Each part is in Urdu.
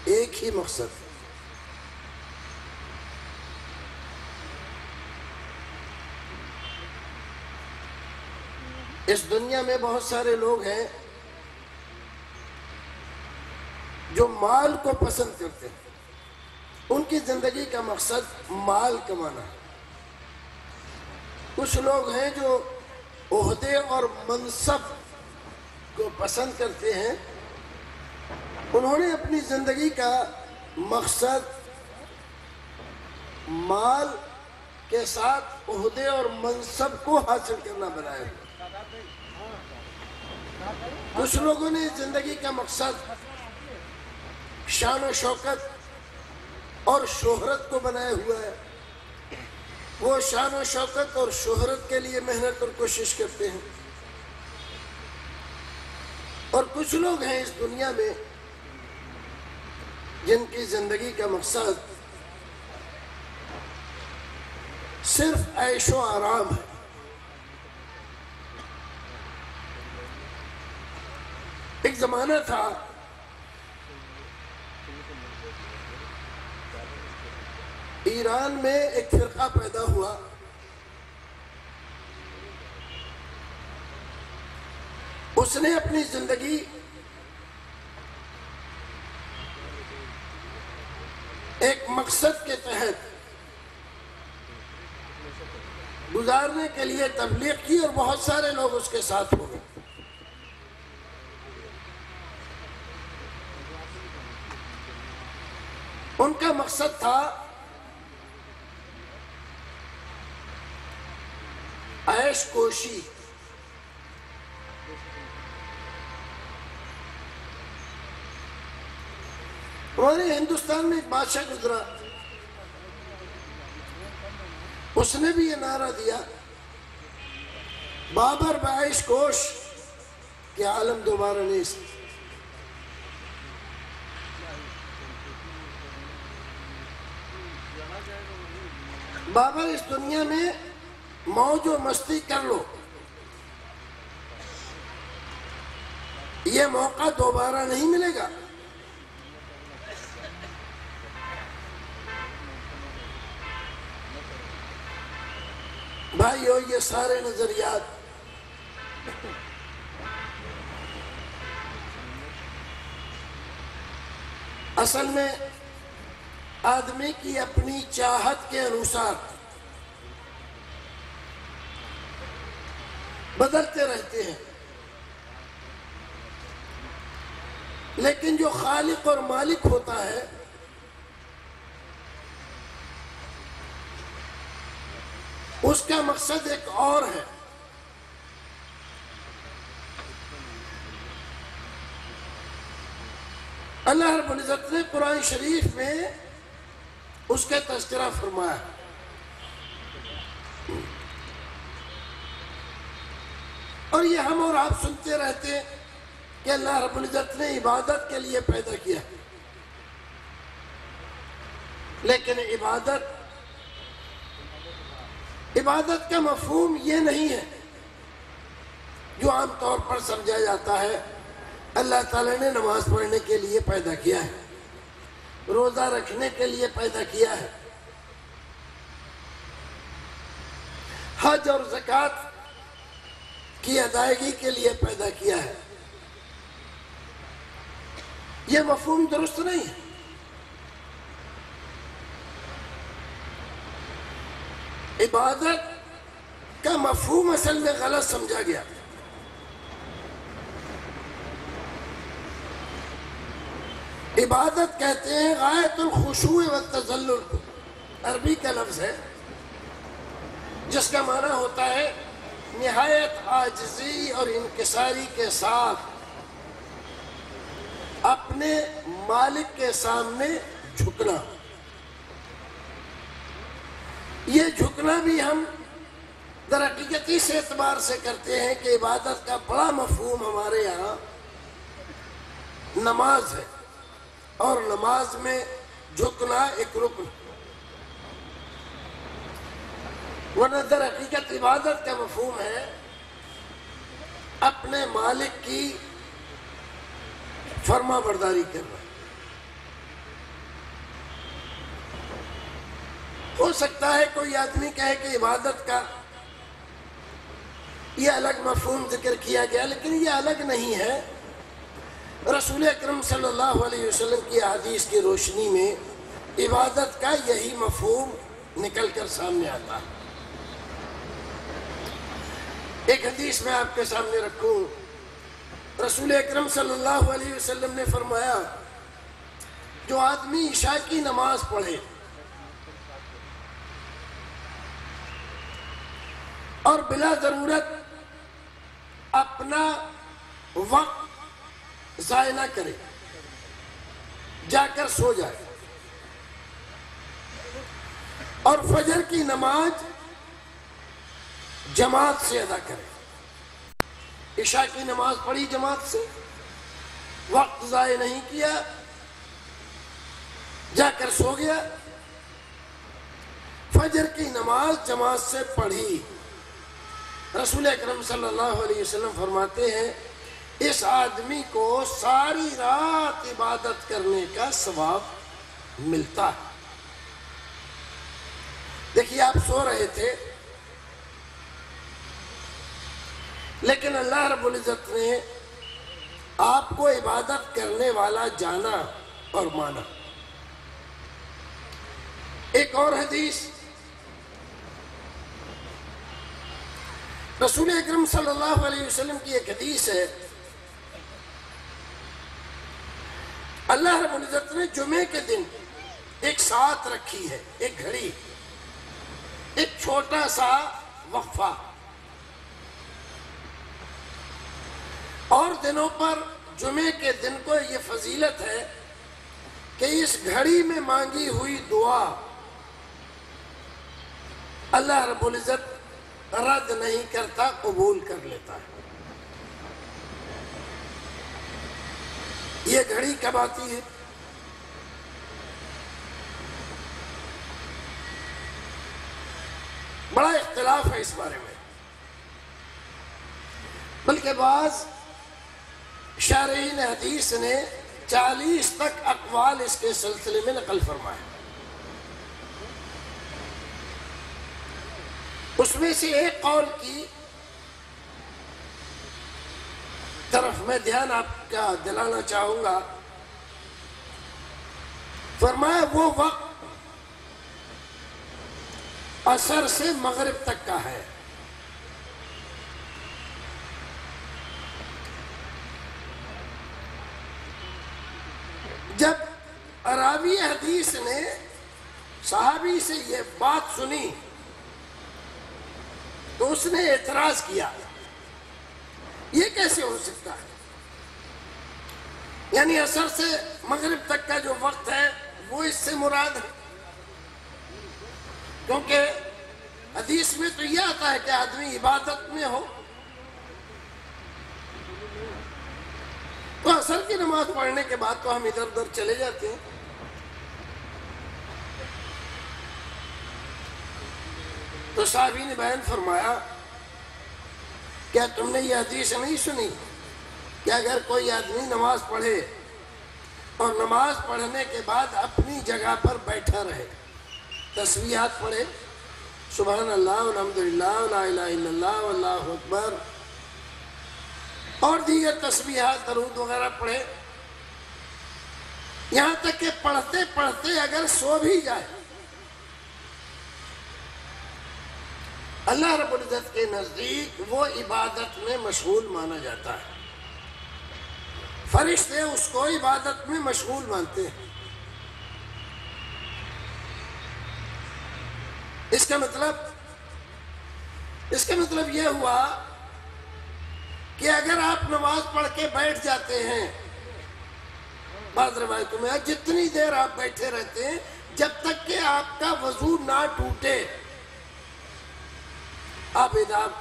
ایک ہی مقصد ہے۔ اس دنیا میں بہت سارے لوگ ہیں جو مال کو پسند کرتے ہیں، ان کی زندگی کا مقصد مال کمانا ہے۔ کچھ لوگ ہیں جو عہدے اور منصب کو پسند کرتے ہیں، انہوں نے اپنی زندگی کا مقصد مال کے ساتھ عہدے اور منصب کو حاصل کرنا بنایا ہے۔ کچھ لوگوں نے زندگی کا مقصد شان و شوکت اور شہرت کو بنایا ہوا ہے، وہ شان و شوکت اور شہرت کے لیے محنت اور کوشش کرتے ہیں۔ اور کچھ لوگ ہیں اس دنیا میں جن کی زندگی کا مقصد صرف عیش و آرام ہے۔ ایک زمانہ تھا ایران میں ایک فرقہ پیدا ہوا، اس نے اپنی زندگی ایک مقصد کے تحت گزارنے کے لیے تبلیغ کی اور بہت سارے لوگ اس کے ساتھ ہو گئے۔ ان کا مقصد تھا عیش کوشی۔ ہمارے ہندوستان میں ایک بادشاہ گزرا، اس نے بھی یہ نعرہ دیا، بابر بعیش کوش کہ عالم دوبارہ نیست۔ بابر اس دنیا میں موج و مستی کر لو، یہ موقع دوبارہ نہیں ملے گا۔ بھائیو، یہ سارے نظریات اصل میں آدمی کی اپنی چاہت کے انوسار بدلتے رہتے ہیں، لیکن جو خالق اور مالک ہوتا ہے اس کا مقصد ایک اور ہے۔ اللہ رب العزت نے قرآن شریف میں اس کا تذکرہ فرمایا، اور یہ ہم اور آپ سنتے رہتے ہیں کہ اللہ رب العزت نے عبادت کے لیے پیدا کیا، لیکن عبادت کا مفہوم یہ نہیں ہے جو عام طور پر سمجھا جاتا ہے۔ اللہ تعالیٰ نے نماز پڑھنے کے لیے پیدا کیا ہے، روزہ رکھنے کے لیے پیدا کیا ہے، حج اور زکوٰۃ کی ادائیگی کے لیے پیدا کیا ہے۔ یہ مفہوم درست نہیں ہے۔ عبادت کا مفہوم اصل میں غلط سمجھا گیا۔ عبادت کہتے ہیں غایت الخشوع والتذلل کو، عربی کا لفظ ہے جس کا معنی ہوتا ہے نہایت عاجزی اور انکساری کے ساتھ اپنے مالک کے سامنے جھکنا۔ یہ جھکنا بھی ہم در حقیقت اس اعتبار سے کرتے ہیں کہ عبادت کا بڑا مفہوم ہمارے یہاں نماز ہے، اور نماز میں جھکنا ایک رکن، ورنہ در حقیقت عبادت کا مفہوم ہے اپنے مالک کی فرما برداری کرنا۔ ہو سکتا ہے کوئی آدمی کہے کہ عبادت کا یہ الگ مفہوم ذکر کیا گیا، لیکن یہ الگ نہیں ہے۔ رسول اکرم صلی اللہ علیہ وسلم کی احادیث کی روشنی میں عبادت کا یہی مفہوم نکل کر سامنے آتا ہے۔ ایک حدیث میں آپ کے سامنے رکھوں، رسول اکرم صلی اللہ علیہ وسلم نے فرمایا، جو آدمی عشاء کی نماز پڑھے اور بلا ضرورت اپنا وقت ضائع نہ کرے، جا کر سو جائے، اور فجر کی نماز جماعت سے ادا کرے۔ عشاء کی نماز پڑھی جماعت سے، وقت ضائع نہیں کیا، جا کر سو گیا، فجر کی نماز جماعت سے پڑھی۔ رسول اکرم صلی اللہ علیہ وسلم فرماتے ہیں، اس آدمی کو ساری رات عبادت کرنے کا ثواب ملتا ہے۔ دیکھیے، آپ سو رہے تھے، لیکن اللہ رب العزت نے آپ کو عبادت کرنے والا جانا اور مانا۔ ایک اور حدیث، رسول اکرم صلی اللہ علیہ وسلم کی ایک حدیث ہے، اللہ رب العزت نے جمعے کے دن ایک ساعت رکھی ہے، ایک گھڑی، ایک چھوٹا سا وقفہ، اور دنوں پر جمعے کے دن کو یہ فضیلت ہے کہ اس گھڑی میں مانگی ہوئی دعا اللہ رب العزت رد نہیں کرتا، قبول کر لیتا ہے۔ یہ گھڑی کب آتی ہے؟ بڑا اختلاف ہے اس بارے میں، بلکہ بعض شارحین حدیث نے 40 تک اقوال اس کے سلسلے میں نقل فرمائے۔ اس میں سے ایک قول کی طرف میں دھیان آپ کا دلانا چاہوں گا۔ فرمایا وہ وقت عصر سے مغرب تک کا ہے۔ جب راوی حدیث نے صحابی سے یہ بات سنی تو اس نے اعتراض کیا، یہ کیسے ہو سکتا ہے؟ یعنی عصر سے مغرب تک کا جو وقت ہے وہ اس سے مراد ہے، کیونکہ حدیث میں تو یہ آتا ہے کہ آدمی عبادت میں ہو، تو عصر کی نماز پڑھنے کے بعد تو ہم ادھر ادھر چلے جاتے ہیں۔ تو صحابی نے بیان فرمایا، کیا تم نے یہ حدیث نہیں سنی کہ اگر کوئی آدمی نماز پڑھے اور نماز پڑھنے کے بعد اپنی جگہ پر بیٹھا رہے، تسبیحات پڑھے، سبحان اللہ والحمدللہ ولا الہ الا اللہ واللہ اکبر، اور دیگر تسبیحات درود وغیرہ پڑھے، یہاں تک کہ پڑھتے پڑھتے اگر سو بھی جائے، اللہ رب العزت کے نزدیک وہ عبادت میں مشغول مانا جاتا ہے۔ فرشتے اس کو عبادت میں مشغول مانتے ہیں۔ اس کا مطلب یہ ہوا کہ اگر آپ نماز پڑھ کے بیٹھ جاتے ہیں، بعض روایتوں میں جتنی دیر آپ بیٹھے رہتے ہیں جب تک کہ آپ کا وضو نہ ٹوٹے، آپ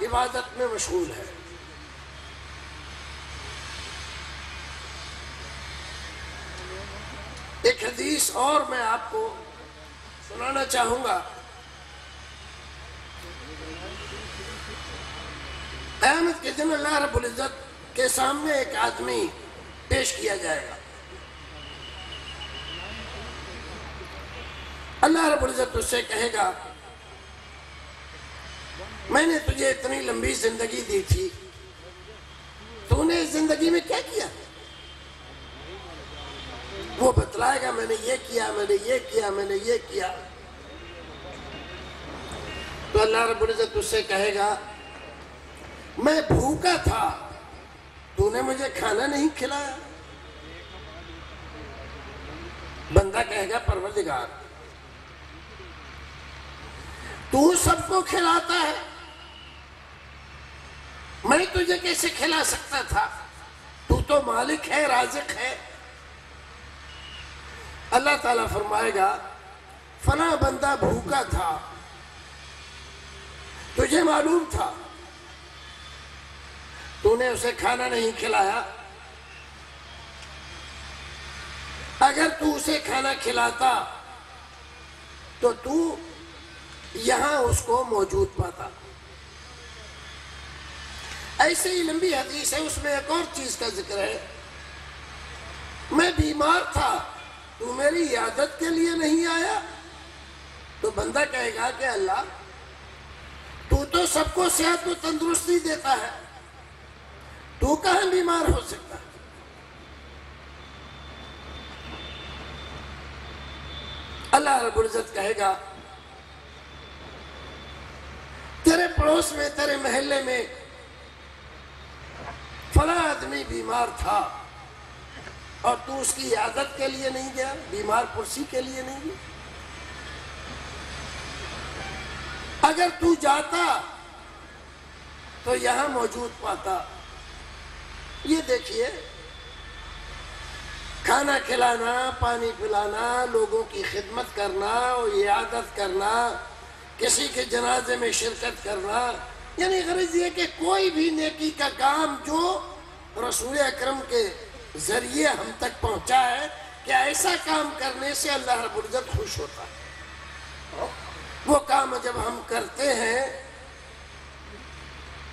عبادت میں مشغول ہیں۔ ایک حدیث اور میں آپ کو سنانا چاہوں گا۔ قیامت کے دن اللہ رب العزت کے سامنے ایک آدمی پیش کیا جائے گا۔ اللہ رب العزت اس سے کہے گا میں نے تجھے اتنی لمبی زندگی دی تھی، تو نے اس زندگی میں کیا کیا؟ وہ بتلائے گا میں نے یہ کیا، میں نے یہ کیا، میں نے یہ کیا۔ تو اللہ رب العزت اس سے کہے گا میں بھوکا تھا، تو نے مجھے کھانا نہیں کھلایا۔ بندہ کہے گا پروردگار تو سب کو کھلاتا ہے، میں تجھے کیسے کھلا سکتا تھا؟ تو مالک ہے، رازق ہے۔ اللہ تعالیٰ فرمائے گا فلاں بندہ بھوکا تھا، تجھے معلوم تھا، تو نے اسے کھانا نہیں کھلایا۔ اگر تو اسے کھانا کھلاتا تو یہاں اس کو موجود پاتا۔ ایسے ہی لمبی حدیث ہے، اس میں ایک اور چیز کا ذکر ہے، میں بیمار تھا، تو میری عیادت کے لیے نہیں آیا۔ تو بندہ کہے گا کہ اللہ تو سب کو صحت و تندرستی دیتا ہے، تو کہاں بیمار ہو سکتا ہے؟ اللہ رب العزت کہے گا تیرے پڑوس میں، تیرے محلے میں فلاں آدمی بیمار تھا اور تو اس کی عیادت کے لیے نہیں گیا، بیمار پرسی کے لیے نہیں گیا۔ اگر تو جاتا تو یہاں موجود پاتا۔ یہ دیکھیے، کھانا کھلانا، پانی پلانا، لوگوں کی خدمت کرنا اور عیادت کرنا، کسی کے جنازے میں شرکت کرنا، یعنی غرض یہ کہ کوئی بھی نیکی کا کام جو رسول اکرم کے ذریعے ہم تک پہنچا ہے، کہ ایسا کام کرنے سے اللہ رب العزت خوش ہوتا ہے۔ وہ کام جب ہم کرتے ہیں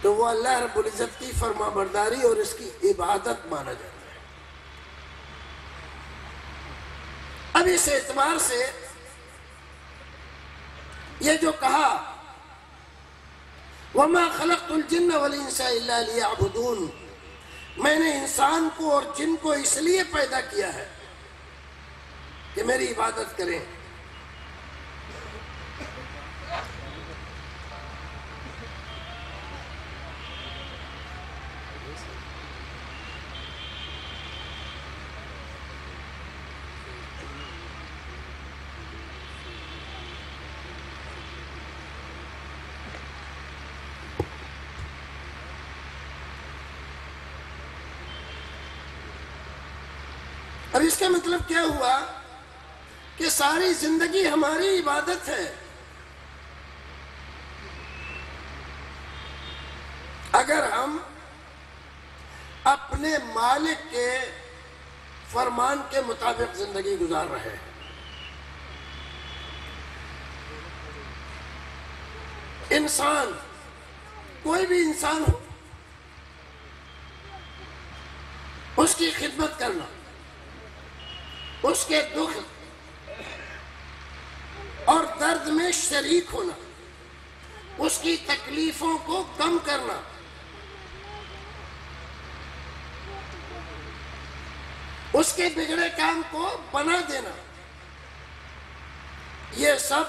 تو وہ اللہ رب العزت کی فرما برداری اور اس کی عبادت مانا جاتا ہے۔ اب اس اعتبار سے یہ جو کہا وَمَا خَلَقْتُ الْجِنَّ وَالْإِنسَ إِلَّا لِيَعْبُدُونَ، میں نے انسان کو اور جن کو اس لیے پیدا کیا ہے کہ میری عبادت کریں۔ اب اس کا مطلب کیا ہوا کہ ساری زندگی ہماری عبادت ہے۔ اگر ہم اپنے مالک کے فرمان کے مطابق زندگی گزار رہے ہیں، انسان کوئی بھی انسان ہو، اس کی خدمت کرنا، اس کے دکھ اور درد میں شریک ہونا، اس کی تکلیفوں کو کم کرنا، اس کے بگڑے کام کو بنا دینا، یہ سب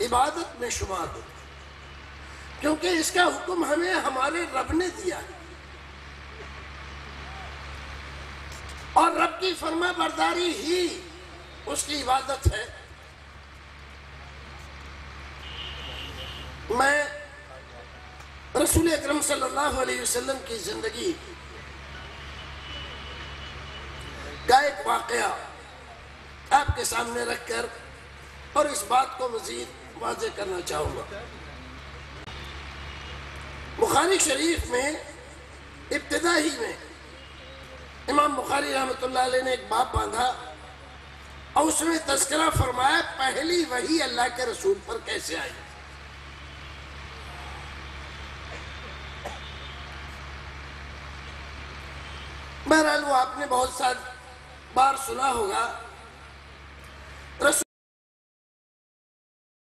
عبادت میں شمار ہوتا ہے، کیونکہ اس کا حکم ہمیں ہمارے رب نے دیا ہے، اور رب کی فرما برداری ہی اس کی عبادت ہے۔ میں رسول اکرم صلی اللہ علیہ وسلم کی زندگی کا ایک واقعہ آپ کے سامنے رکھ کر اور اس بات کو مزید واضح کرنا چاہوں گا۔ بخاری شریف میں ابتدا ہی میں امام بخاری رحمۃ اللہ علیہ نے ایک باب باندھا اور اس میں تذکرہ فرمایا پہلی وحی اللہ کے رسول پر کیسے آئی۔ بہرحال وہ آپ نے بہت ساری بار سنا ہوگا